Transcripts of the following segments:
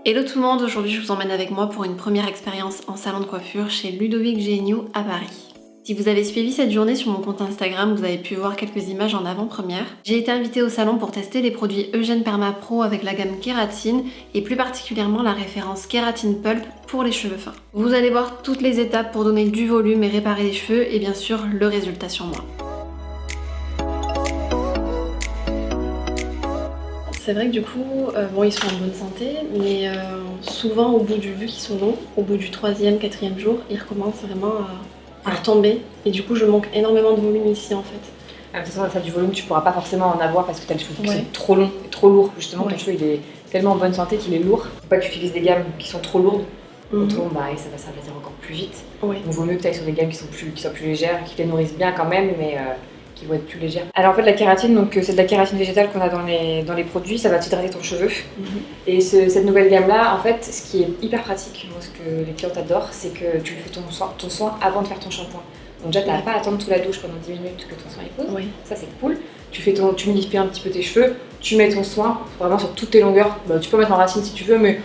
Hello tout le monde, aujourd'hui je vous emmène avec moi pour une première expérience en salon de coiffure chez Ludovic GNU à Paris. Si vous avez suivi cette journée sur mon compte Instagram, vous avez pu voir quelques images en avant-première. J'ai été invitée au salon pour tester les produits Eugène Perma Pro avec la gamme Kératine et plus particulièrement la référence Kératine Pulp pour les cheveux fins. Vous allez voir toutes les étapes pour donner du volume et réparer les cheveux et bien sûr le résultat sur moi. C'est vrai que du coup, ils sont en bonne santé, mais souvent au bout vu qu'ils sont longs, au bout du 3e, 4e jour, ils recommencent vraiment à retomber. Et du coup, je manque énormément de volume ici en fait. De toute façon, ça du volume, tu pourras pas forcément en avoir parce que tu as les cheveux qui sont trop longs et trop lourds. Justement, ton cheveu il est tellement en bonne santé qu'il est lourd. Faut pas que tu utilises des gammes qui sont trop lourdes. Autrement, ça va s'aplatir encore plus vite. Donc, il vaut mieux que tu ailles sur des gammes qui soient plus légères, qui les nourrissent bien quand même, mais qui vont être plus légères. Alors en fait, la kératine, c'est de la kératine végétale qu'on a dans les produits, ça va t'hydrater ton cheveu. Et cette nouvelle gamme-là, en fait, ce qui est hyper pratique, moi ce que les clientes adorent, c'est que tu fais ton soin avant de faire ton shampoing. Donc déjà, tu n'as pas à attendre toute la douche pendant 10 minutes que ton soin est pose. Ça c'est cool. Tu humidifies un petit peu tes cheveux, tu mets ton soin vraiment sur toutes tes longueurs. Tu peux mettre en racine si tu veux, mais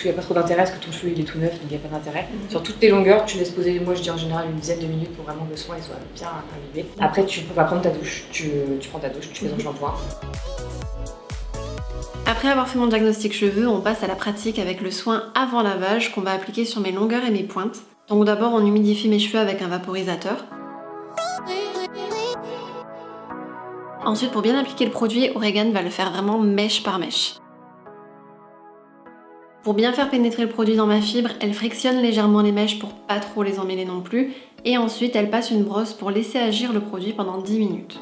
il n'y a pas trop d'intérêt parce que ton cheveu il est tout neuf, donc il n'y a pas d'intérêt. Sur toutes tes longueurs, tu laisses poser, moi je dis en général une dizaine de minutes pour vraiment que le soin il soit bien imbibé. Après tu vas prendre ta douche, tu prends ta douche, tu fais ton shampoing. Après avoir fait mon diagnostic cheveux, on passe à la pratique avec le soin avant lavage qu'on va appliquer sur mes longueurs et mes pointes. Donc d'abord on humidifie mes cheveux avec un vaporisateur. Ensuite pour bien appliquer le produit, Oregan va le faire vraiment mèche par mèche. Pour bien faire pénétrer le produit dans ma fibre, elle frictionne légèrement les mèches pour pas trop les emmêler non plus. Et ensuite, elle passe une brosse pour laisser agir le produit pendant 10 minutes.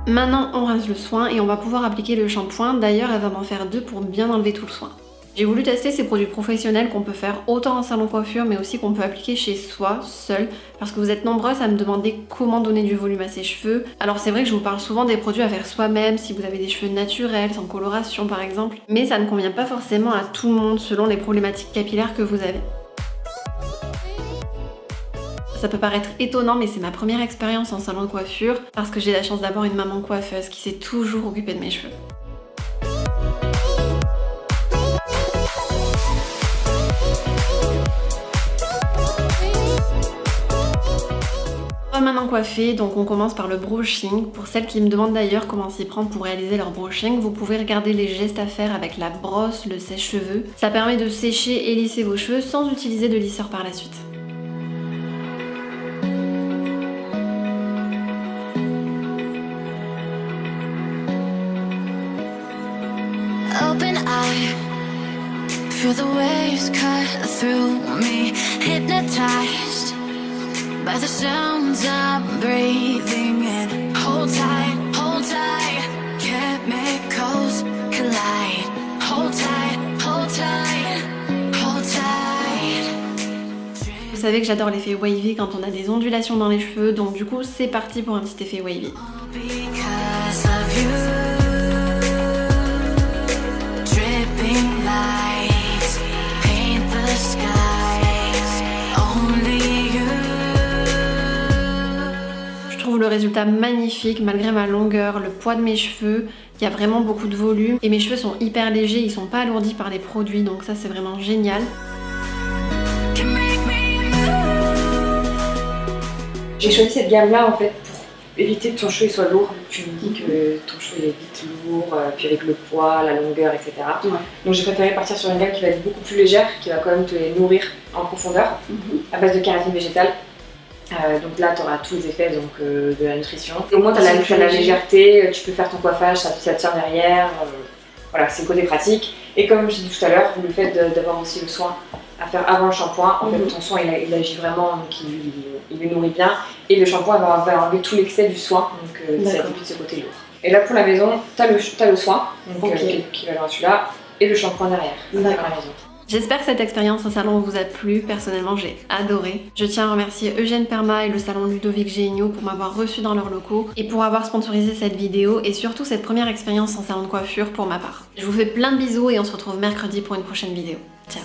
Maintenant, on rince le soin et on va pouvoir appliquer le shampoing. D'ailleurs, elle va m'en faire 2 pour bien enlever tout le soin. J'ai voulu tester ces produits professionnels qu'on peut faire autant en salon de coiffure, mais aussi qu'on peut appliquer chez soi, seul, parce que vous êtes nombreuses à me demander comment donner du volume à ses cheveux. Alors c'est vrai que je vous parle souvent des produits à faire soi-même, si vous avez des cheveux naturels, sans coloration par exemple, mais ça ne convient pas forcément à tout le monde selon les problématiques capillaires que vous avez. Ça peut paraître étonnant, mais c'est ma première expérience en salon de coiffure parce que j'ai la chance d'avoir une maman coiffeuse qui s'est toujours occupée de mes cheveux. On va maintenant coiffer, donc on commence par le brushing. Pour celles qui me demandent d'ailleurs comment s'y prendre pour réaliser leur brushing, vous pouvez regarder les gestes à faire avec la brosse, le sèche-cheveux. Ça permet de sécher et lisser vos cheveux sans utiliser de lisseur par la suite. Open eye, feel the waves cut through me, hypnotized by the sounds I'm breathing in. Hold tight, chemicals collide. Hold tight, hold tight, hold tight. Vous savez que j'adore l'effet wavy quand on a des ondulations dans les cheveux, donc du coup c'est parti pour un petit effet wavy. Because of you. Je trouve le résultat magnifique malgré ma longueur, le poids de mes cheveux, il y a vraiment beaucoup de volume et mes cheveux sont hyper légers, ils sont pas alourdis par les produits donc ça c'est vraiment génial. J'ai choisi cette gamme là en fait pour éviter que ton cheveu soit lourd. Tu me dis que ton cheveu est vite lourd, puis avec le poids, la longueur, etc. Donc j'ai préféré partir sur une gamme qui va être beaucoup plus légère, qui va quand même te nourrir en profondeur, à base de kératine végétale. Donc là, tu auras tous les effets de la nutrition. Et au moins, tu as la légèreté, tu peux faire ton coiffage, ça tient derrière. Voilà, c'est le côté pratique. Et comme je disais tout à l'heure, le fait d'avoir aussi le soin à faire avant le shampoing, en fait, ton soin il agit vraiment, donc il le nourrit bien. Et le shampoing va enlever tout l'excès du soin, donc ça évite ce côté lourd. Et là, pour la maison, tu as le soin, donc, qui va dans celui-là, et le shampoing derrière, à la maison. J'espère que cette expérience en salon vous a plu, personnellement j'ai adoré. Je tiens à remercier Eugène Perma et le salon Ludovic Géniaux pour m'avoir reçu dans leurs locaux et pour avoir sponsorisé cette vidéo et surtout cette première expérience en salon de coiffure pour ma part. Je vous fais plein de bisous et on se retrouve mercredi pour une prochaine vidéo. Ciao.